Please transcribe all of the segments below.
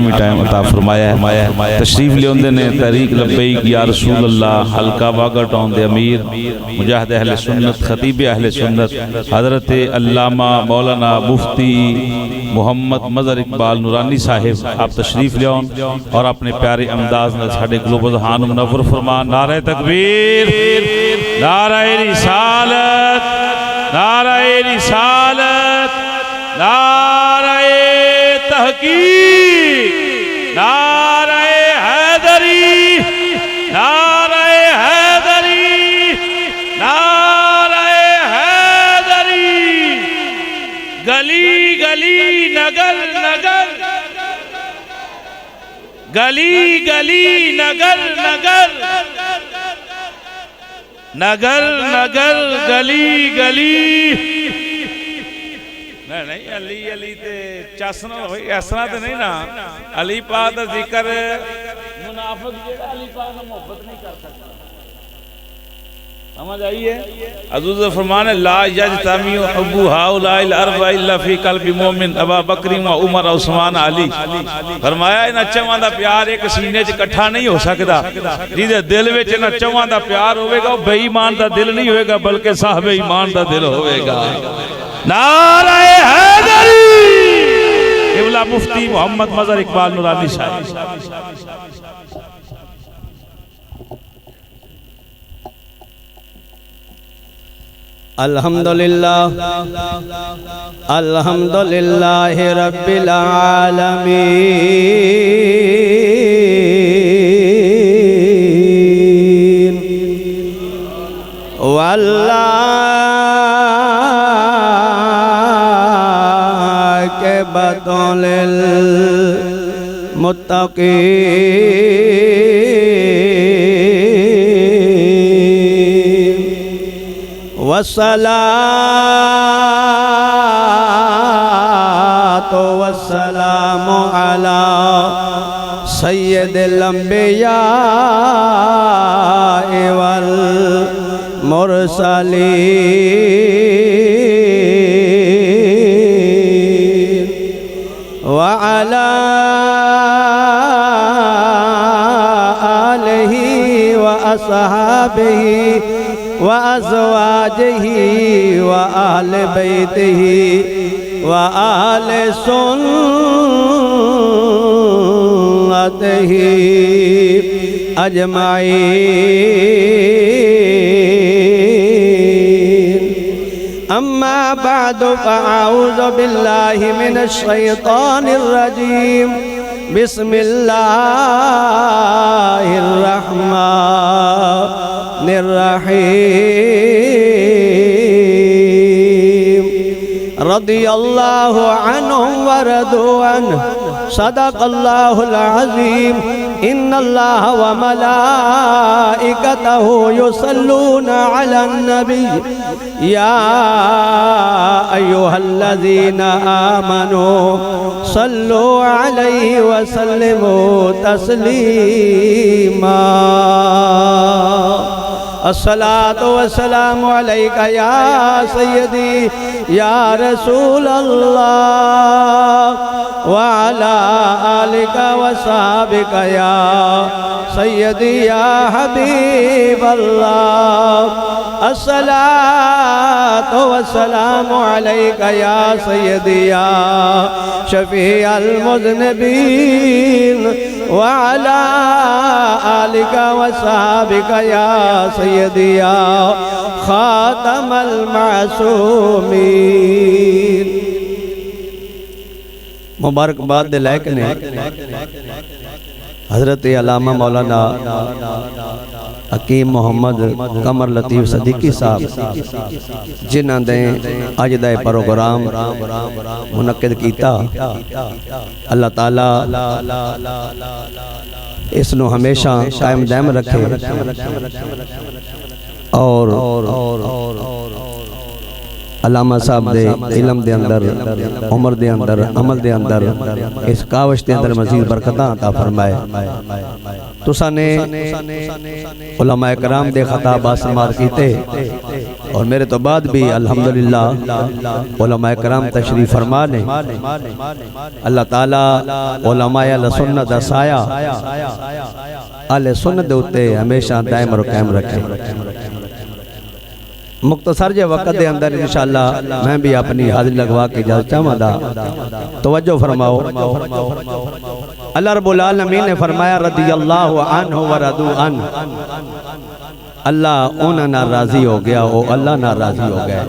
Hashmi time عطا فرمایا ہے۔ تشریف لے اندے نے تحریک لبیک یا رسول اللہ حلقہ واگا ٹاؤن دے امیر مجاہد اہل سنت خطیب اہل سنت حضرت علامہ مولانا مفتی محمد مظہر اقبال نورانی صاحب آپ تشریف لے اور اپنے پیارے انداز میں ساڑھے گلوب ذہان منور فرمان۔ نعرہ تکبیر، نعرہ رسالت، نعرہ رسالت، نعرہ تحقیق، نعرہ حیدری، نعرہ حیدری، نعرہ حیدری، گلی گلی نگر نگر، گلی گلی نگر نگر، نگر نگر گلی گلی۔ نہیں علی علی تے چاسنا ہوئی ایسنا تے نہیں نا، علی پاک دا ذکر منافق جیڑا علی پاک دا محبت نہیں کر سکتا، سمجھ آئیے؟ حضور فرمانے لا یجتمع حب ہؤلاء الاربعہ الا فی قلب مومن ابا بکر و عمر عثمان علی۔ فرمایا انہاں چواں دا پیار ایک سینے چ اکٹھا نہیں ہو سکدا، جدے دل وچ انہاں چواں دا پیار ہوے گا بے ایمان دا دل نہیں ہوئے گا بلکہ صاحب ایمان دا دل ہوئے گا۔ نعرہ حیدری، قبلہ مفتی محمد مظہر اقبال نورانی صاحب۔ الحمدللہ الحمدللہ رب العالمین واللہ کے بدول المتقین والصلاة والسلام على سید الانبیاء والمرسلین وعلى آلہ وأصحابہ وأزواجه وآل بيته وآل سنته أجمعين أما بعد فأعوذ بالله من الشيطان الرجيم بسم الله الرحمن الرحيم رضي الله عنهم ورضوا عنه صدق الله العظيم إن الله وملائكته يصلون على النبي يا أيها الذين آمنوا صلوا عليه وسلموا تسليما الصلاة والسلام عليك يا سيدي يا رسول الله وعلى آلك وصحبك يا سيدي يا حبيب الله الصلاة والسلام عليك يا سيدي يا شفيع المذنبين وعلى آلك وصحبك يا سيدي يا خاتم المعصومين مبارک باد دے لائق نے حضرت علامہ مولانا حکیم محمد قمر لطیف صدیقی صاحب جنہاں دے اج دا پروگرام منعقد کیتا اللہ تعالی اس نو ہمیشہ قائم دائم رکھے اور علامہ صاحب دے علم دے اندر عمر دے اندر عمل دے اندر اس کاوش دے اندر مزید برکتاں عطا فرمائے تساں نے علماء کرام دے خطابات سماعت کیتے اور میرے تو بعد بھی الحمدللہ علماء کرام تشریف فرما نے اللہ تعالیٰ علماء اہل سنت دا سایہ اہل سنت ہوتے ہمیشہ دائم اور قائم رکھیں مختصر جے وقت دے اندر انشاءاللہ میں بھی اپنی حاضر لگوا کے اجازت چاہوں دا توجہ فرماؤ اللہ رب العالمین نے فرمایا رضی اللہ عنہ ورضوا عنہ اللہ انہاں نہ راضی ہو گیا او اللہ نہ راضی ہو گیا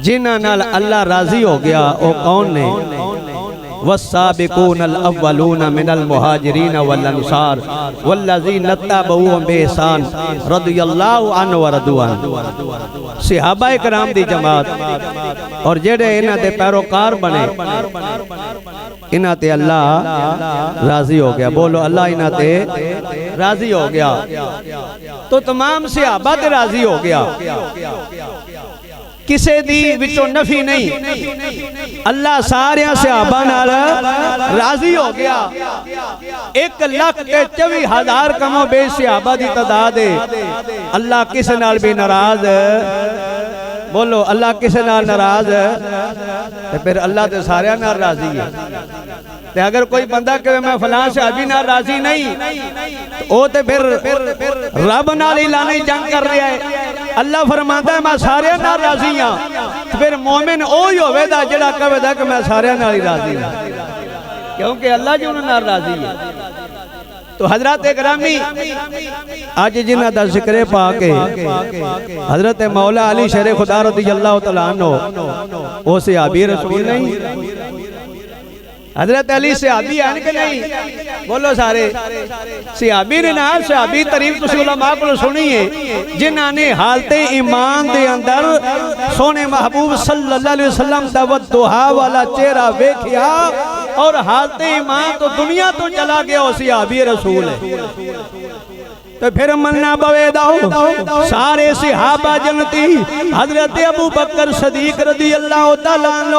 جنہاں نال اللہ راضی ہو گیا او کون نے والسابقون الاولون من المہاجرین والانصار والذین اتبعوهم بإحسان رضی اللہ عنہ ورضوا عنہ صحابہ کرام دی جماعت اور جڑے انہاں دے پیروکار بنے انہاں تے اللہ راضی ہو گیا بولو اللہ انہاں تے راضی ہو گیا تو تمام صحابہ تے راضی ہو گیا کسے دی وچوں نفی نہیں اللہ سارے صحابہ نال راضی ہو گیا 1,24,000 کم و بیش صحابہ دی تعداد ہے اللہ کس نال بھی ناراض بولو اللہ کس نال ناراض تے پھر اللہ تے سارے نال راضی ہے تے اگر کوئی بندہ کہ میں فلاں صحابی نال راضی نہیں او تے پھر رب نال اعلان جنگ کر رہا ہے اللہ فرماتا ہے میں سارے نال راضی ہاں پھر مومن اوہی ہوے دا جڑا کہے دا کہ میں سارے نال ہی راضی ہوں کیونکہ اللہ جو انہاں نال راضی ہے تو حضرات گرامی آج جنہ دا ذکر پا کے حضرت مولا علی شیر خدا رضی اللہ تعالیٰ عنہ وہ صحابی رسول نہیں حضرت علی صحابی ہیں کہ نہیں بولو سارے صحابی نے نام صحابی تعریف تسی علماء کو سنیے جنہاں نے حالت ایمان دے اندر سونے محبوب صلی اللہ علیہ وسلم دا ودعا والا چہرہ ویکھیا اور حالت ایمان تو دنیا تو چلا گیا وہ صحابی رسول ہے تو پھر مننا بویداؤ سارے صحابہ جنتی حضرت ابو بکر صدیق رضی اللہ تعالیٰ عنہ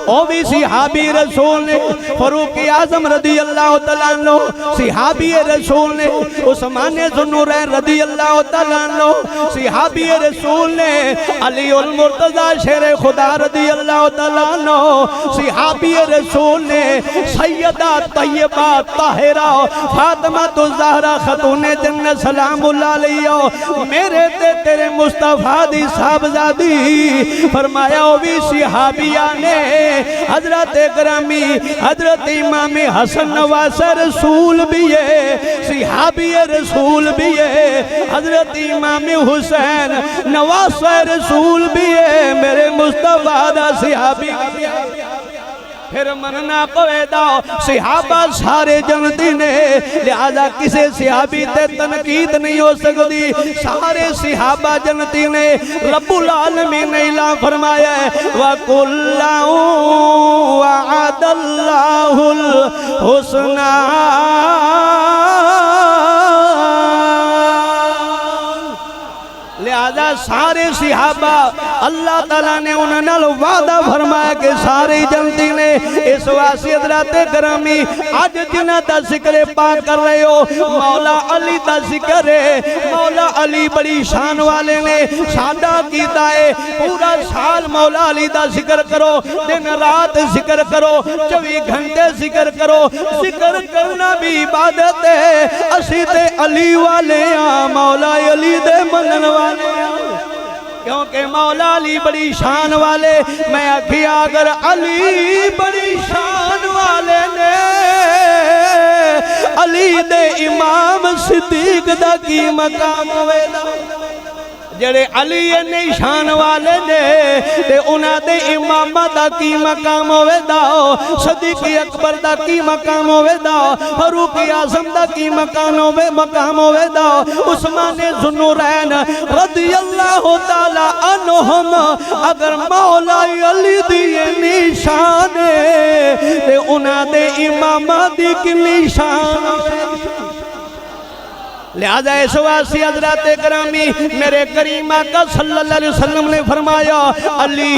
او بھی صحابی رسول نے فاروق اعظم رضی اللہ تعالیٰ عنہ صحابی رسول نے عثمان ذوالنورین رضی اللہ تعالیٰ عنہ صحابی رسول نے علی المرتضی شیر خدا رضی اللہ تعالیٰ عنہ صحابی رسول نے سیدہ طیبہ طاہرہ فاطمہ الزہرا خاتون جنت سلام اللہ علیہ میرے تے تیرے مصطفیٰ دی صاحبزادی فرمایا وہ بھی صحابیہ نے حضرت گرامی حضرت امام حسن نواز رسول بھی ہے صحابی رسول بھی ہے حضرت امام حسین نواز رسول بھی ہے میرے مصطفیٰ دا صحابی پھر مننا پویدہ صحابہ سارے جنتی نے لہذا کسے صحابی تے تنقید نہیں ہو سکتی سارے صحابہ جنتی نے رب العالمین نے اعلان فرمایا ہے وَكُلًّا وَعَدَ اللَّهُ الْحُسْنَى لہذا سارے صحابہ اللہ تعالیٰ نے انہوں نے وعدہ فرمایا کہ سارے جنتی نے اس واسطے حضرات گرامی آج جنہ دا ذکر پاک کر رہے ہو مولا علی دا ذکر ہے مولا علی بڑی شان والے نے سادہ کیتا ہے پورا سال مولا علی دا ذکر کرو دن رات ذکر کرو 24 گھنٹے ذکر کرو ذکر کرنا بھی عبادت ہے اسی تے علی والے ہیں مولا علی دے منن والے کیونکہ مولا علی بڑی شان والے میں آکھیا اگر علی بڑی شان والے نے علی دے امام صدیق دا کی مقام ہوئے دا جڑے علی نہیں شان والے نے تے انہاں دے امام دا کی مقام ہوئے دا صدیق اکبر دا کی مقام ہوئے دا فاروق اعظم دا کی مقام ہوئے دا عثمان ذوالنورین رضی اللہ تعالی عنہم اگر مولا علی دی نشان تے انہاں دے امام دی کی نشان لہذا اس واسطے حضرات گرامی میرے کریم آقا صلی اللہ علیہ وسلم نے فرمایا علی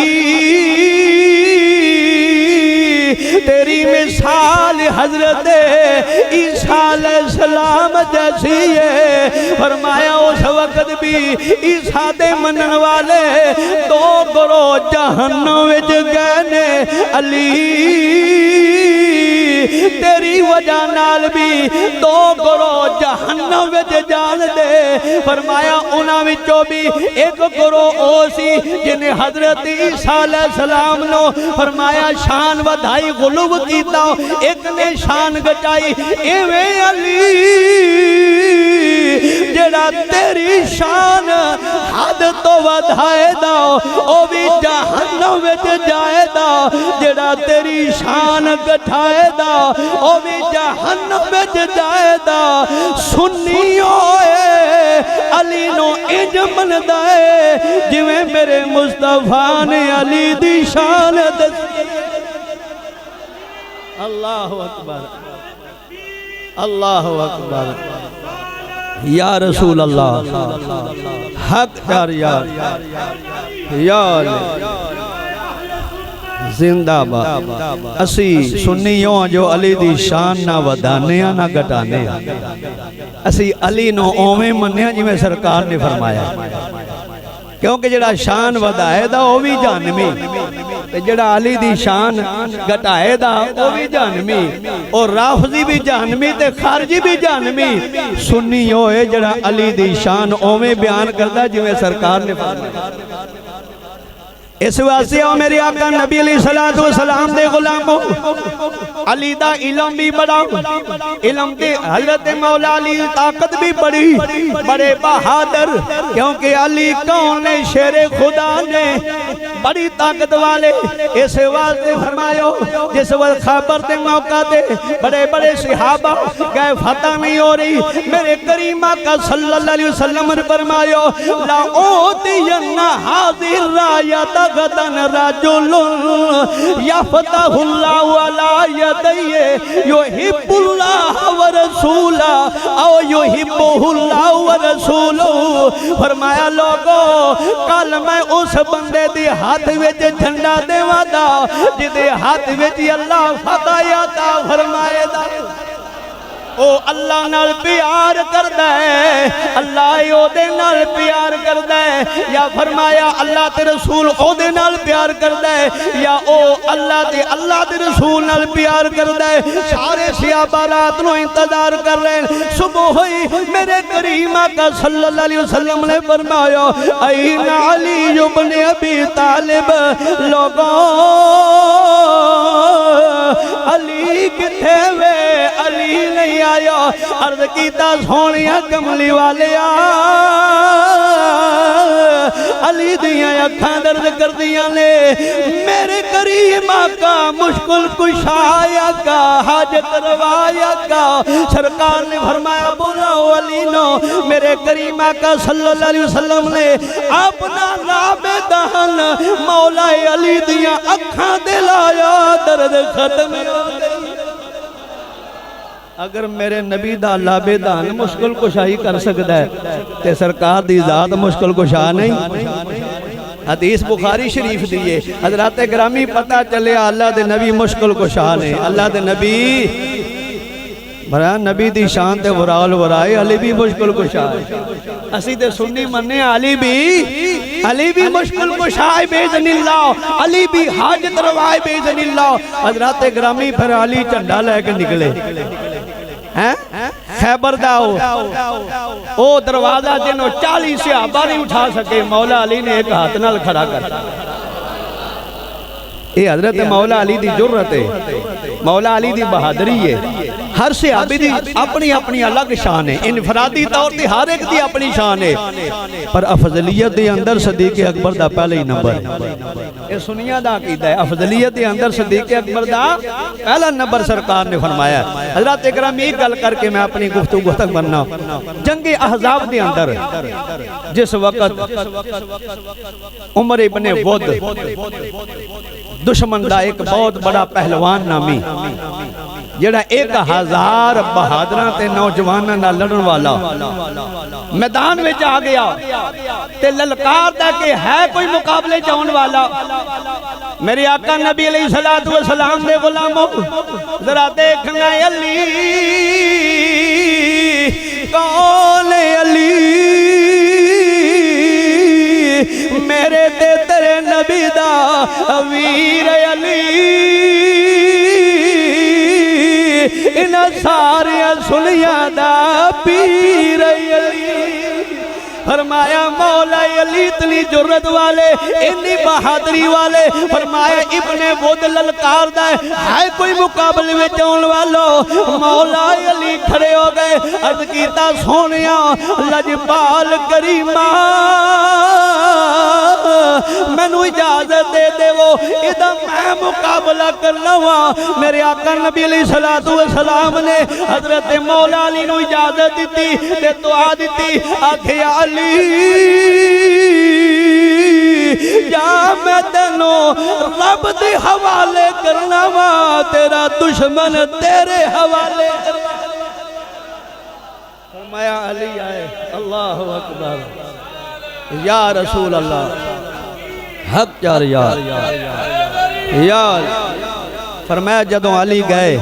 تیری مثال حضرت عیسیٰ علیہ السلام جیسی ہے فرمایا اس وقت بھی عیسیٰ دے منن والے دو گروہ جہنم وچ گئے نے علی تیری وجہ نال بھی دو گروہ جہنم وچ جان دے فرمایا انہاں وچوں بھی ایک گروہ او سی جنہیں حضرت عیسیٰ علیہ السلام نو فرمایا شان ودھائی غلوب کیتا ایک نے شان گٹائی ایویں علی جڑا تیری شان حد تو ودھائے دا او بھی جہنم وچ جائے دا جڑا تیری شان گٹھائے دا او بھی جہنم وچ جائے دا سنی ہوئے علی نو انج مندا ہے جویں میرے مصطفیٰ نے علی دی شان دسی اللہ اکبر اللہ اکبر یا رسول اللہ حق یا زندہ باد اسی سنیوں جو علی دی شان نہ ودانے نہ گٹانے اسی علی نو اوویں منیا جویں سرکار نے فرمایا کیونکہ جڑا شان ودائے دا وہ بھی جہنمی جڑا علی دی شان گٹائے دا وہ بھی جہنمی اور رافضی بھی جہنمی تے خارجی بھی جہنمی سنی ہوئے جڑا علی دی شان اوویں بیان کردا جویں سرکار نے فرمایا اس واسطے او میرے آقا نبی علیہ السلام دے غلاموں علی دا علم بھی بڑا علم دے حضرت مولا علی طاقت بھی بڑی بڑے بہادر کیونکہ علی کون نے شیر خدا نے بڑی طاقت والے اس واسطے فرمایا جس وقت خیبر دے موقع دے بڑے بڑے صحابہ گئے فتح نہیں ہو رہی میرے کریم آقا صلی اللہ علیہ وسلم نے فرمایا لا اوتین حاضر رایت غدن رجل یفتح اللہ علی یدیہ یحب اللہ ورسولہ او یحبہ اللہ ورسولہ فرمایا لوگو کل میں اس بندے دی ہاتھ وچ جھنڈا دے وعدہ جدے ہاتھ وچ اللہ فتح عطا فرمائے دا او اللہ نال پیار کردا ہے اللہ او دے نال پیار کردا ہے یا فرمایا اللہ تے رسول او دے نال پیار کردا ہے یا او اللہ دے رسول نال پیار کردا ہے سارے صحابہ رات نو انتظار کر رہے ہیں صبح ہوئی میرے کریم آقا صلی اللہ علیہ وسلم نے فرمایا این علی ابن ابی طالب لوگوں علی کتھے وے علی نہیں آیا عرض کیتا سونیا کملی والیا علی دیاں اکھاں درد کر دیاں نے میرے کریم آقا مشکل کشایا کا حاجت روایا کا سرکار نے فرمایا بلاؤ علی نو میرے کریم آقا صلی اللہ علیہ وسلم نے اپنا لاب دہن مولا علی دیاں اکھاں دلایا درد ختم ہو گئی اگر میرے نبی دا لاب دہن مشکل کشائی کر سکتا ہے تے سرکار دی ذات مشکل کشا نہیں حدیث بخاری شریف دیئے حضرات گرامی پتہ چلے اللہ دے نبی مشکل کشا نہیں اللہ دے نبی برای نبی دی شان تے ورال ورائے علی بھی مشکل کشا ہے اسی تے سنی مننے علی بھی مشکل کشائے بیزن اللہ علی بھی حاجت روائے بیزن اللہ حضرات گرامی پھر علی چنڈا لے کے نکلے خیبر داؤ او دروازہ جنہوں 40 صحابہ نہیں اٹھا سکے مولا علی نے ایک ہاتھ نال کھڑا کر یہ حضرت مولا علی دی جرت ہے مولا علی دی بہادری ہے ہر صحابی دی اپنی اپنی الگ شان ہے انفرادی طور تے ہر ایک دی اپنی شان ہے پر افضلیت دے اندر صدیق اکبر دا پہلے ہی نمبر ہے یہ سنیا دا عقیدہ ہے افضلیت دے اندر صدیق اکبر دا پہلا نمبر سرکار نے فرمایا حضرات اکرام ایک گل کر کے میں اپنی گفتگو تک بننا جنگ احزاب دے اندر جس وقت عمر ابن ود دشمن دا ایک بہت بڑا پہلوان نامی جڑا 1000 بہادراں تے نوجواناں نال لڑن والا میدان وچ آ گیا تے للکار دا کہ ہے کوئی مقابلے جاؤن والا. میرے آقا نبی علیہ الصلوۃ والسلام دے غلاموں ذرا دیکھنا علی کون علی میرے تے تیرے نبی دا ویر علی انہاں ساریاں سنیاں دا پیر علی. فرمایا مولا علی اتنی جرت والے اتنی بہادری والے فرمایا ابن ود للکار دا ہے کوئی مقابلے میں جاؤن والو. مولا علی کھڑے ہو گئے عرض کیتا سونیا لجپال کریمہ مینو اجازت دے دے وہ ادھا میں مقابلہ کرنا ہوا. میرے آقا نبی علیہ السلام نے حضرت مولا علی نو اجازت دیتی تے دعا دیتی آکھے علی یا میں تینو رب دے حوالے کرنا ہوا تیرا دشمن تیرے حوالے کرنا. فرمایا علی آئے اللہ اکبر یا رسول اللہ حق یار یار. فرمایا جدوں علی گئے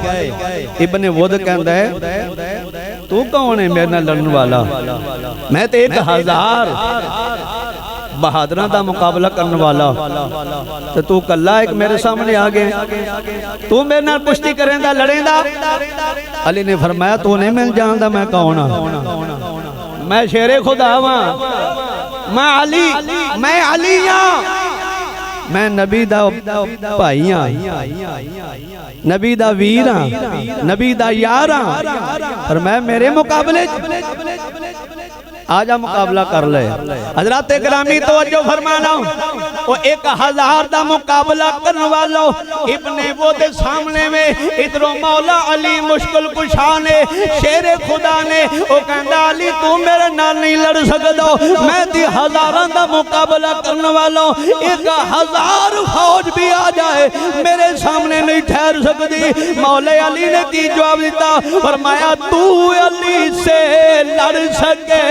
ابن ود کہندا ہے تو کون ہے میرے نال لڑن والا؟ میں تے 1000 بہادراں دا مقابلہ کرنے والا تے تو کلا ایک میرے سامنے آ گئے تو میرے نال کشتی کریں دا لڑیں دا. علی نے فرمایا تو نہیں میں جاندا میں کون ہاں میں شیر خدا ہاں میں علی ہاں میں نبی دا بھائی ہاں نبی دا ویر ہاں نبی دا یار ہاں. فرمایا میرے مقابلے آجا مقابلہ کر لے. حضرات گرامی توجہ فرمانا وہ 1000 دا مقابلہ کرنے والا ابن وہ دے سامنے میں ادھروں مولا علی مشکل کشانے شیر خدا نے وہ کہندہ علی تو میرے نال نہیں لڑ سکتا میں تی 1000 دا مقابلہ کرنے والا 1000 فوج بھی آ جائے میرے سامنے نہیں ٹھہر سکتی. مولا علی نے دی جواب دیتا فرمایا تو علی سے لڑ سکے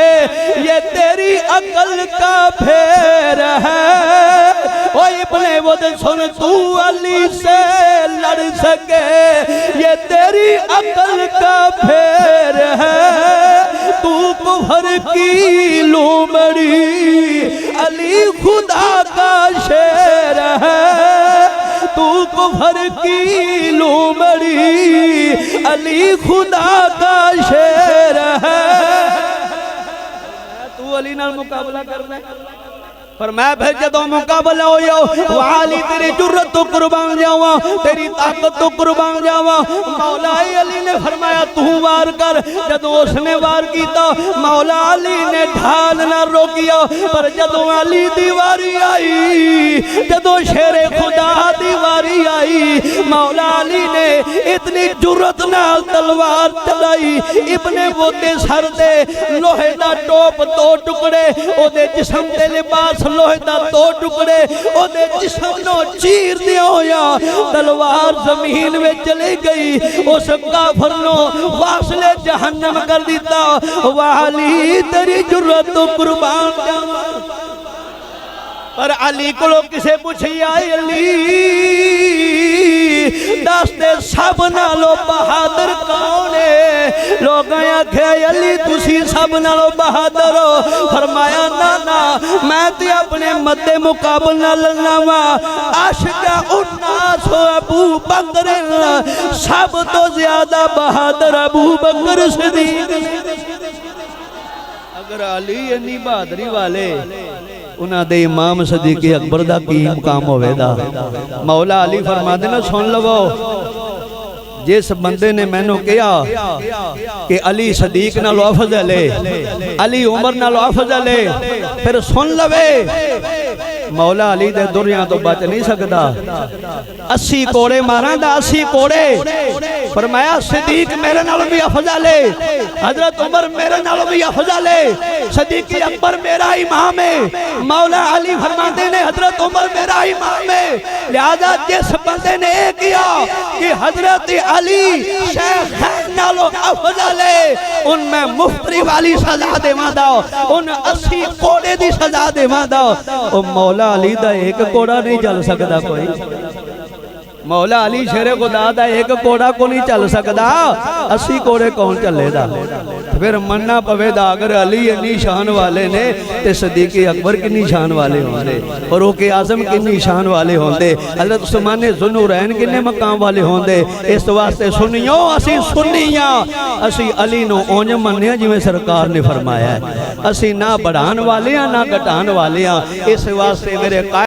یہ تیری عقل کا پھیر ہے. وہ ابن ود سن تو علی سے لڑ سکے یہ تیری عقل کا پھیر ہے. تو کفر کی لومڑی علی خدا کا شیر ہے. تو کفر کی لومڑی علی خدا کا شیر ہے. علی نال مقابلہ کرنا ہے. فرمایا پھر جدوں مقابلہ ہو جاؤ وعلی تیری جرت تو قربان جاواں تیری طاقت تو قربان جاواں. مولا علی نے فرمایا تو وار کر. جدوں اس نے وار کیتا مولا علی نے ڈھال نہ روکیا پر جدوں علی دی واری آئی جدوں شیر خدا دی واری آئی مولا علی نے اتنی جرت نال تلوار چلائی ابن وہ دے سر دے لوہے دا ٹوپ 2 ٹکڑے او دے جسم تے لباس لوہے دا 2 ٹکڑے او دے جسم نو چیر دیا ہویا تلوار زمین میں چلے گئی اس کافر نو واصل جہنم کر دیتا. وعلی تیری جرت و قربان جاواں. پر علی کو لوگ کسے پوچھی آئی علی دستے سب نالو بہادر کون ہے؟ لوگ آیا کہ علی تسی سب نالو بہادر ہو. فرمایا نانا میں تے اپنے مد مقابلہ لڑنا اشجع الناس ابو بکر سب تو زیادہ بہادر ابو بکر صدیق. اگر علی انی بہادری والے انہاں دے امام صدیق اکبر دا کی مقام ہوئے دا. مولا علی فرما دینا سن لو جس بندے نے میں نے کہا کہ علی صدیق نالو افضل ہے، علی عمر نالو افضل ہے، پھر سن لوے مولا علی دے دریاں تو بچ نہیں سکتا، 80 کوڑے ماراں دا 80 کوڑے، فرمایا صدیق میرے نالو بھی افضل ہے، حضرت عمر میرے نالو بھی افضل ہے، صدیق اکبر میرا امام ہے، مولا علی فرماتے نے حضرت عمر میرا امام ہے، لہذا جس بندے نے کیا کہ حضرت علی شیخ نالو افضل ہے، ان میں مفتری والی سزا دے ماں ان 80 کوڑے دی سزا دے ماں او مولا علی دا ایک کوڑا نہیں چل سکتا کوئی، مولا علی شیر خدا دا ایک کوڑا کو نہیں چل سکتا، 80 کوڑے کون چلے دا؟ پھر مننا پوے دا اگر علی انی شان والے نے تے صدیق اکبر کنی شان والے ہوں دے، فاروق اعظم کنی شان والے ہوں دے، حضرت عثمان ذوالنورین کنے مقام والے ہوں دے، اس واسطے سنیو اسی سنیاں، اسی علی نو اونج منیا جویں سرکار نے فرمایا ہے، اسی نہ بڑھان والے ہیں نہ گھٹان والے ہیں، اس واسطے میرے